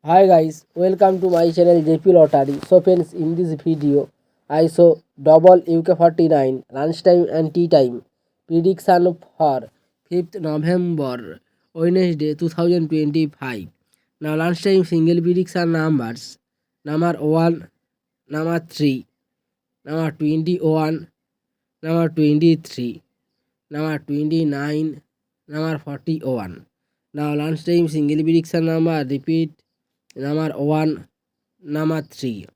Hi guys, welcome to my channel JP Lottery. So friends, in this video, I show double UK49 lunchtime and tea time prediction for 5th November, Wednesday 2025. Now lunchtime single prediction numbers: number 1, number 3, number 21, number 23, number 29, number 41. Now lunchtime single prediction number repeat: number 1, number 3,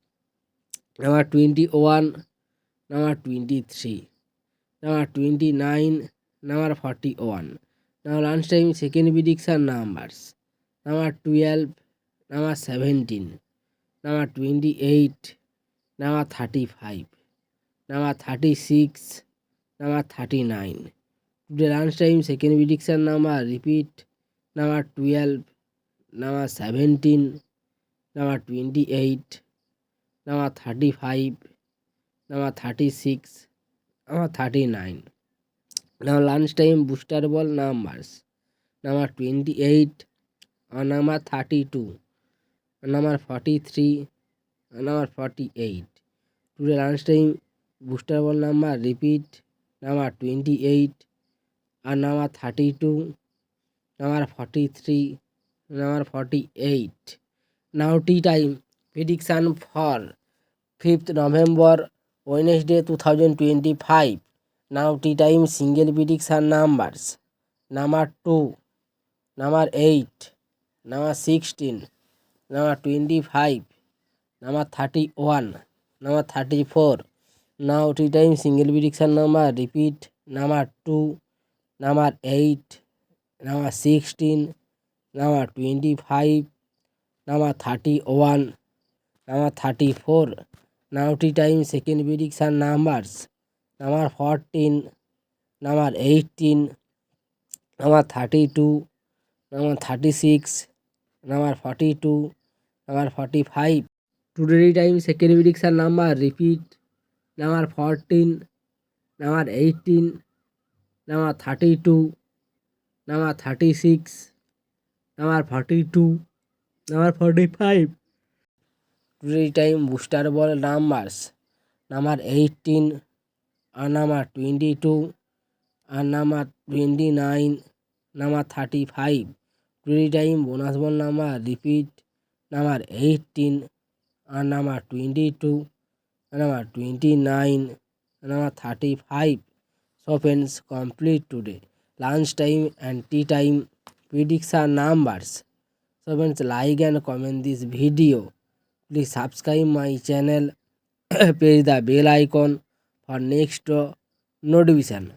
number 21, number 23, number 29, number 41. Now lunchtime second prediction numbers: number 12, number 17, number 28, number 35, number 36, number 39. Today lunchtime second prediction number repeat: number 12, number 17, number 28, number 35, number 36, number 39. Now lunchtime booster ball numbers: number 28, number 32, number 43, number 48. Today lunchtime booster ball number repeat: number 28, number 32, number 43, number 48. Now tea time prediction for 5th November, Wednesday 2025. Now tea time single prediction numbers: number 2, number 8, number 16, number 25, number 31, number 34. Now tea time single prediction number repeat: number 2, number 8, number 16, number 25, number 31, number 34. Now tea time second prediction numbers: number 14, number 18, number 32, number 36, number 42, number 45. Today time second prediction number repeat: number 14, number 18, number 32, number 36, number 42, number 45. Today time booster ball numbers: number 18, number 22, number 29, number 35. Today time bonus ball number repeat: number 18, number 22, number 29, number 35. So friends, complete today lunch time and tea time prediction numbers. So friends, like and comment this video. Please subscribe my channel, press the bell icon for next notification.